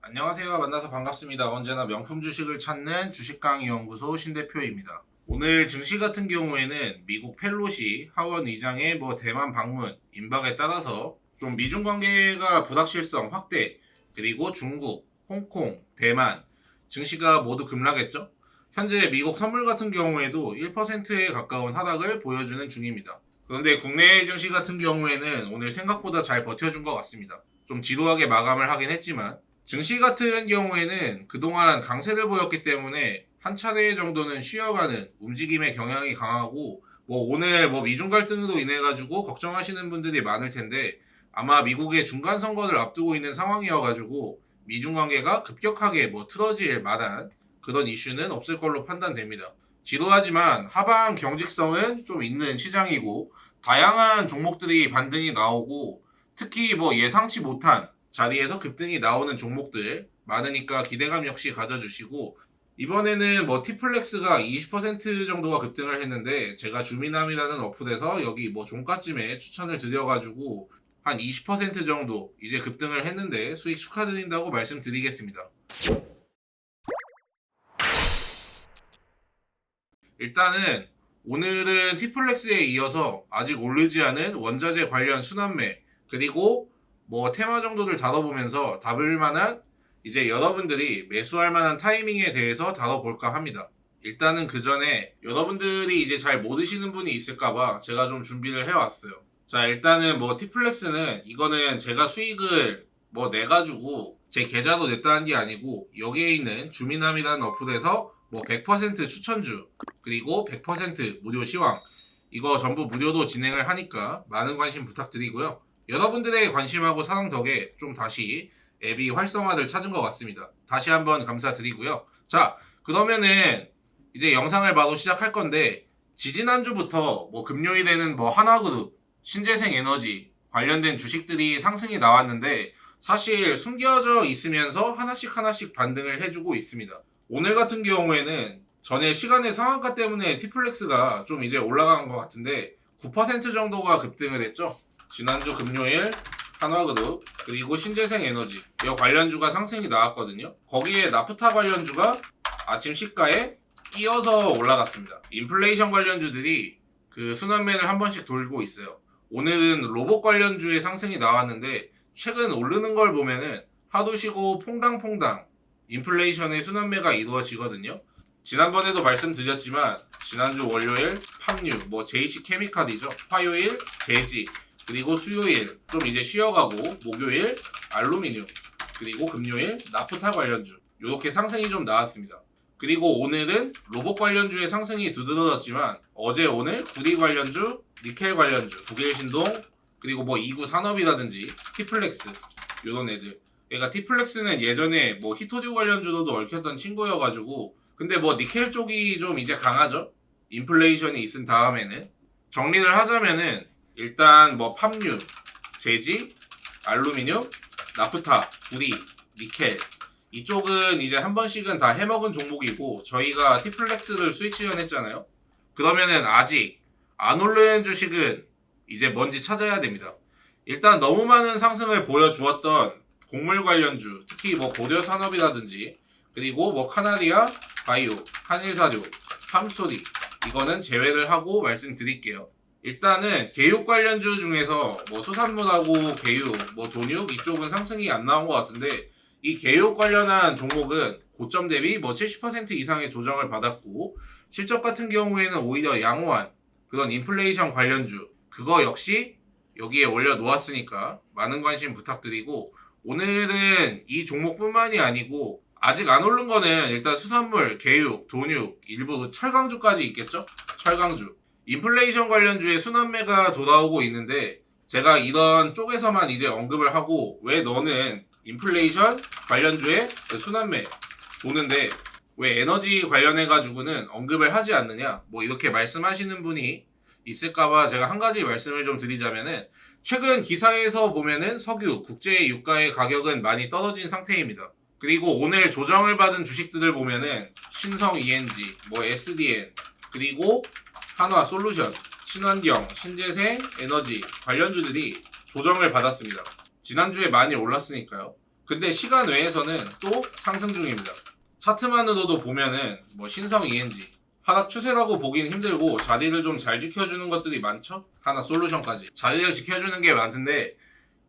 안녕하세요. 만나서 반갑습니다. 언제나 명품 주식을 찾는 주식강의연구소 신대표입니다. 오늘 증시 같은 경우에는 미국 펠로시 하원 의장의 대만 방문 임박에 따라서 좀 미중 관계가 불확실성 확대, 그리고 중국, 홍콩, 대만 증시가 모두 급락했죠. 현재 미국 선물 같은 경우에도 1%에 가까운 하락을 보여주는 중입니다. 그런데 국내 증시 같은 경우에는 오늘 생각보다 잘 버텨준 것 같습니다. 좀 지루하게 마감을 하긴 했지만 증시 같은 경우에는 그동안 강세를 보였기 때문에 한 차례 정도는 쉬어가는 움직임의 경향이 강하고 오늘 미중 갈등으로 인해 가지고 걱정하시는 분들이 많을 텐데 아마 미국의 중간 선거를 앞두고 있는 상황이어가지고 미중 관계가 급격하게 틀어질 만한 그런 이슈는 없을 걸로 판단됩니다. 지루하지만 하방 경직성은 좀 있는 시장이고 다양한 종목들이 반등이 나오고 특히 예상치 못한 자리에서 급등이 나오는 종목들 많으니까 기대감 역시 가져주시고 이번에는 티플렉스가 20% 정도가 급등을 했는데 제가 주미남이라는 어플에서 여기 종가쯤에 추천을 드려가지고 한 20% 정도 이제 급등을 했는데 수익 축하드린다고 말씀드리겠습니다. 일단은 오늘은 티플렉스에 이어서 아직 오르지 않은 원자재 관련 순환매 그리고 테마 정도를 다뤄보면서 다룰 만한 이제 여러분들이 매수할 만한 타이밍에 대해서 다뤄볼까 합니다. 일단은 그 전에 여러분들이 이제 잘 모르시는 분이 있을까봐 제가 좀 준비를 해왔어요. 자, 일단은 티플렉스는 이거는 제가 수익을 내가지고 제 계좌로 냈다는 게 아니고 여기에 있는 주민함이라는 어플에서 100% 추천주 그리고 100% 무료 시황 이거 전부 무료로 진행을 하니까 많은 관심 부탁드리고요. 여러분들의 관심하고 사랑 덕에 좀 다시 앱이 활성화를 찾은 것 같습니다. 다시 한번 감사드리고요. 자, 그러면은 이제 영상을 바로 시작할 건데 지지난주부터 금요일에는 하나그룹, 신재생에너지 관련된 주식들이 상승이 나왔는데 사실 숨겨져 있으면서 하나씩 반등을 해주고 있습니다. 오늘 같은 경우에는 전에 시간의 상한가 때문에 티플렉스가 좀 이제 올라간 것 같은데 9% 정도가 급등을 했죠. 지난주 금요일 한화그룹 그리고 신재생에너지 이 관련주가 상승이 나왔거든요. 거기에 나프타 관련주가 아침 시가에 끼어서 올라갔습니다. 인플레이션 관련주들이 그 순환매를 한 번씩 돌고 있어요. 오늘은 로봇 관련주의 상승이 나왔는데 최근 오르는 걸 보면은 하루 쉬고 퐁당퐁당 인플레이션의 순환매가 이루어지거든요. 지난번에도 말씀드렸지만 지난주 월요일 팜유, JC 케미칼이죠. 화요일 제지, 그리고 수요일 좀 이제 쉬어가고 목요일 알루미늄, 그리고 금요일 나프타 관련주 이렇게 상승이 좀 나왔습니다. 그리고 오늘은 로봇 관련주의 상승이 두드러졌지만 어제 오늘 구리 관련주, 니켈 관련주, 북일신동 그리고 이구 산업이라든지 티플렉스 이런 애들 그러니까 티플렉스는 예전에 히토류 관련주로도 얽혔던 친구여가지고 근데 니켈 쪽이 좀 이제 강하죠. 인플레이션이 있은 다음에는 정리를 하자면은 일단 팜유, 제지, 알루미늄, 나프타, 구리, 니켈 이쪽은 이제 한 번씩은 다 해먹은 종목이고 저희가 티플렉스를 수익 실현했잖아요. 그러면은 아직 안 오른 주식은 이제 뭔지 찾아야 됩니다. 일단 너무 많은 상승을 보여주었던 곡물 관련주 특히 고려산업이라든지 그리고 카나리아, 바이오, 한일사료, 함소리 이거는 제외를 하고 말씀드릴게요. 일단은 개육 관련주 중에서 수산물하고 개육, 돈육 이쪽은 상승이 안 나온 것 같은데 이 개육 관련한 종목은 고점 대비 70% 이상의 조정을 받았고 실적 같은 경우에는 오히려 양호한 그런 인플레이션 관련주 그거 역시 여기에 올려놓았으니까 많은 관심 부탁드리고 오늘은 이 종목뿐만이 아니고 아직 안 오른 거는 일단 수산물, 개육, 돈육, 일부 철강주까지 있겠죠? 철강주. 인플레이션 관련주의 순환매가 돌아오고 있는데 제가 이런 쪽에서만 이제 언급을 하고 왜 너는 인플레이션 관련주의 순환매 보는데 왜 에너지 관련해가지고는 언급을 하지 않느냐 이렇게 말씀하시는 분이 있을까봐 제가 한 가지 말씀을 좀 드리자면은 최근 기사에서 보면은 석유, 국제 유가의 가격은 많이 떨어진 상태입니다. 그리고 오늘 조정을 받은 주식들을 보면은 신성 ENG, SDN, 그리고 한화솔루션, 친환경, 신재생, 에너지 관련주들이 조정을 받았습니다. 지난주에 많이 올랐으니까요. 근데 시간 외에서는 또 상승 중입니다. 차트만으로도 보면은 뭐 신성 ENG 하락 추세라고 보긴 힘들고 자리를 좀 잘 지켜주는 것들이 많죠. 하나 솔루션까지 자리를 지켜주는 게 많은데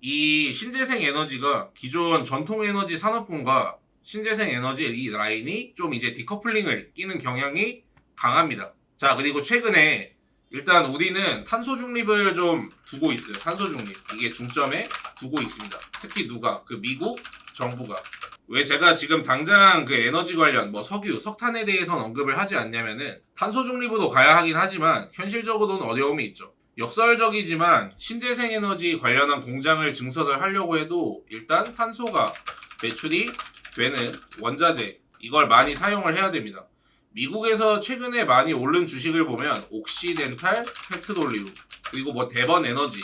이 신재생 에너지가 기존 전통 에너지 산업군과 신재생 에너지 이 라인이 좀 이제 디커플링을 끼는 경향이 강합니다. 자, 그리고 최근에 일단 우리는 탄소 중립을 좀 두고 있어요. 탄소 중립. 이게 중점에 두고 있습니다. 특히 누가? 그 미국 정부가. 왜 제가 지금 당장 그 에너지 관련 뭐 석유, 석탄에 대해서는 언급을 하지 않냐면은 탄소 중립으로 가야 하긴 하지만 현실적으로는 어려움이 있죠. 역설적이지만 신재생 에너지 관련한 공장을 증설을 하려고 해도 일단 탄소가 배출이 되는 원자재 이걸 많이 사용을 해야 됩니다. 미국에서 최근에 많이 오른 주식을 보면 옥시덴탈 페트롤리움 그리고 뭐 대번 에너지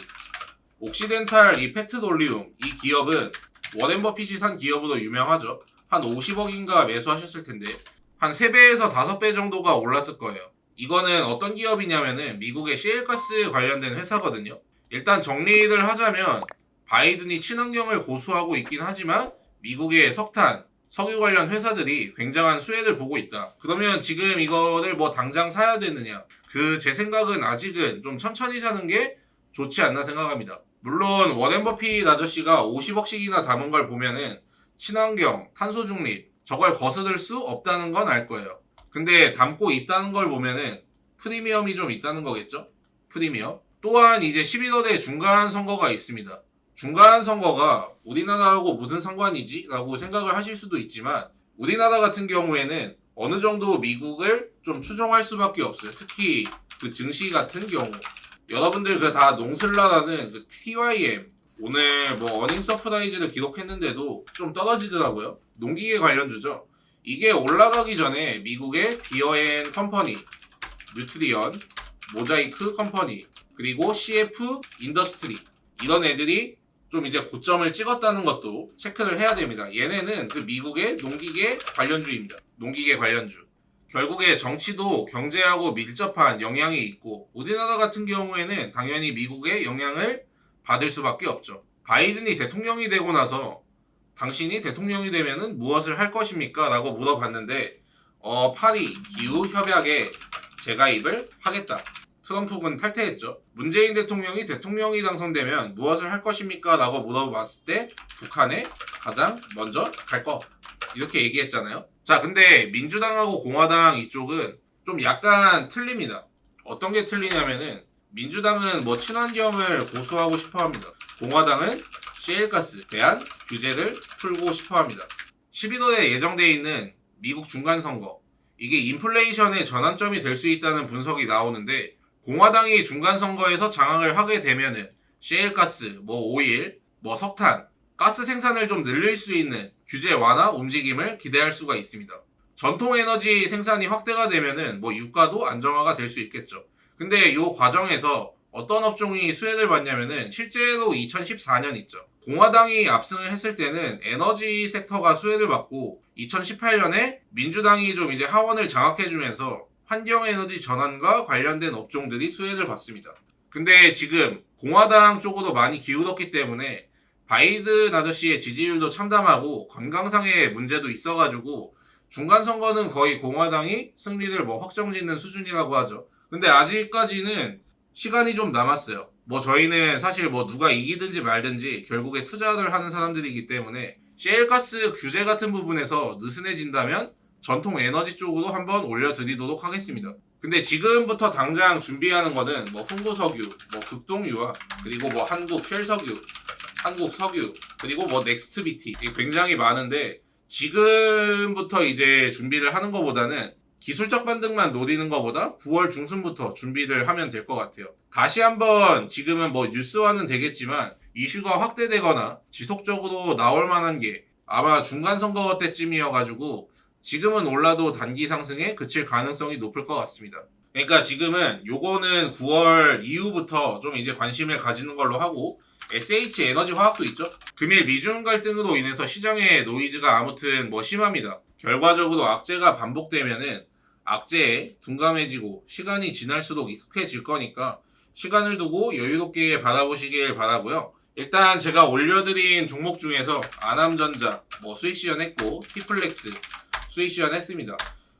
옥시덴탈 이 페트롤리움 이 기업은 워렌 버핏이 산 기업으로 유명하죠. 한 50억인가 매수하셨을 텐데 한 3배에서 5배 정도가 올랐을 거예요. 이거는 어떤 기업이냐면은 미국의 시엘가스 관련된 회사거든요. 일단 정리를 하자면 바이든이 친환경을 고수하고 있긴 하지만 미국의 석탄, 석유 관련 회사들이 굉장한 수혜를 보고 있다. 그러면 지금 이거를 뭐 당장 사야 되느냐? 제 생각은 아직은 좀 천천히 사는 게 좋지 않나 생각합니다. 물론 워렌 버핏 아저씨가 50억씩이나 담은 걸 보면은 친환경, 탄소 중립 저걸 거스를 수 없다는 건 알 거예요. 근데 담고 있다는 걸 보면은 프리미엄이 좀 있다는 거겠죠? 프리미엄. 또한 이제 11월에 중간 선거가 있습니다. 중간 선거가 우리나라하고 무슨 상관이지? 라고 생각을 하실 수도 있지만 우리나라 같은 경우에는 어느 정도 미국을 좀 추종할 수밖에 없어요. 특히 그 증시 같은 경우. 여러분들 그 다 농슬라라는 그 TYM 오늘 뭐 어닝 서프라이즈를 기록했는데도 좀 떨어지더라고요. 농기계 관련주죠. 이게 올라가기 전에 미국의 디어앤 컴퍼니, 뉴트리언, 모자이크 컴퍼니, 그리고 CF 인더스트리 이런 애들이 좀 이제 고점을 찍었다는 것도 체크를 해야 됩니다. 얘네는 그 미국의 농기계 관련주입니다. 농기계 관련주. 결국에 정치도 경제하고 밀접한 영향이 있고 우리나라 같은 경우에는 당연히 미국의 영향을 받을 수밖에 없죠. 바이든이 대통령이 되고 나서 당신이 대통령이 되면은 무엇을 할 것입니까? 라고 물어봤는데 파리 기후협약에 재가입을 하겠다. 트럼프군 탈퇴했죠. 문재인 대통령이 당선되면 무엇을 할 것입니까? 라고 물어봤을 때 북한에 가장 먼저 갈 거. 이렇게 얘기했잖아요. 자, 근데 민주당하고 공화당 이쪽은 좀 약간 틀립니다. 어떤 게 틀리냐면은 민주당은 뭐 친환경을 고수하고 싶어 합니다. 공화당은 시엘가스에 대한 규제를 풀고 싶어 합니다. 11월에 예정되어 있는 미국 중간선거 이게 인플레이션의 전환점이 될 수 있다는 분석이 나오는데 공화당이 중간선거에서 장악을 하게 되면은 시엘가스, 뭐 오일, 뭐 석탄, 가스 생산을 좀 늘릴 수 있는 규제 완화 움직임을 기대할 수가 있습니다. 전통 에너지 생산이 확대가 되면은 뭐 유가도 안정화가 될 수 있겠죠. 근데 이 과정에서 어떤 업종이 수혜를 받냐면은 실제로 2014년 있죠. 공화당이 압승을 했을 때는 에너지 섹터가 수혜를 받고 2018년에 민주당이 좀 이제 하원을 장악해주면서 환경에너지 전환과 관련된 업종들이 수혜를 받습니다. 근데 지금 공화당 쪽으로 많이 기울었기 때문에 바이든 아저씨의 지지율도 참담하고 건강상의 문제도 있어가지고 중간선거는 거의 공화당이 승리를 뭐 확정짓는 수준이라고 하죠. 근데 아직까지는 시간이 좀 남았어요. 뭐 저희는 사실 뭐 누가 이기든지 말든지 결국에 투자를 하는 사람들이기 때문에 셰일가스 규제 같은 부분에서 느슨해진다면 전통 에너지 쪽으로 한번 올려드리도록 하겠습니다. 근데 지금부터 당장 준비하는 거는 뭐 흥부석유, 뭐 극동유화, 그리고 뭐 한국 쉘석유, 한국 석유, 그리고 뭐 넥스트비티 굉장히 많은데 지금부터 이제 준비를 하는 것보다는 기술적 반등만 노리는 것보다 9월 중순부터 준비를 하면 될 것 같아요. 다시 한번 지금은 뭐 뉴스화는 되겠지만 이슈가 확대되거나 지속적으로 나올 만한 게 아마 중간선거 때쯤이어가지고 지금은 올라도 단기 상승에 그칠 가능성이 높을 것 같습니다. 그러니까 지금은 요거는 9월 이후부터 좀 이제 관심을 가지는 걸로 하고 SH 에너지 화학도 있죠. 금일 미중 갈등으로 인해서 시장의 노이즈가 아무튼 뭐 심합니다. 결과적으로 악재가 반복되면은 악재에 둔감해지고 시간이 지날수록 익숙해질 거니까 시간을 두고 여유롭게 바라보시길 바라고요. 일단 제가 올려드린 종목 중에서 아남전자 뭐 수익 시연했고 티플렉스 수익 시연했습니다.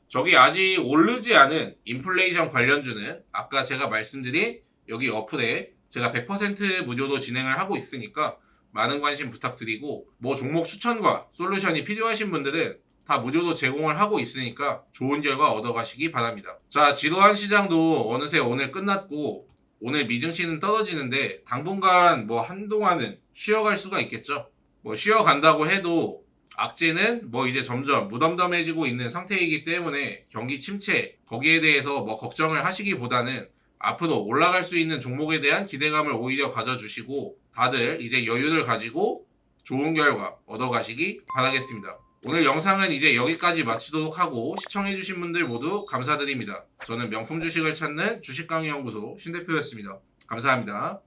저기 아직 오르지 않은 인플레이션 관련주는 아까 제가 말씀드린 여기 어플에 제가 100% 무료로 진행을 하고 있으니까 많은 관심 부탁드리고 뭐 종목 추천과 솔루션이 필요하신 분들은 다 무료로 제공을 하고 있으니까 좋은 결과 얻어가시기 바랍니다. 자, 지루한 시장도 어느새 오늘 끝났고 오늘 미증시는 떨어지는데 당분간 뭐 한동안은 쉬어갈 수가 있겠죠. 뭐 쉬어간다고 해도 악재는 뭐 이제 점점 무덤덤해지고 있는 상태이기 때문에 경기 침체 거기에 대해서 뭐 걱정을 하시기보다는 앞으로 올라갈 수 있는 종목에 대한 기대감을 오히려 가져주시고 다들 이제 여유를 가지고 좋은 결과 얻어가시기 바라겠습니다. 오늘 영상은 이제 여기까지 마치도록 하고 시청해주신 분들 모두 감사드립니다. 저는 명품 주식을 찾는 주식강의연구소 신대표였습니다. 감사합니다.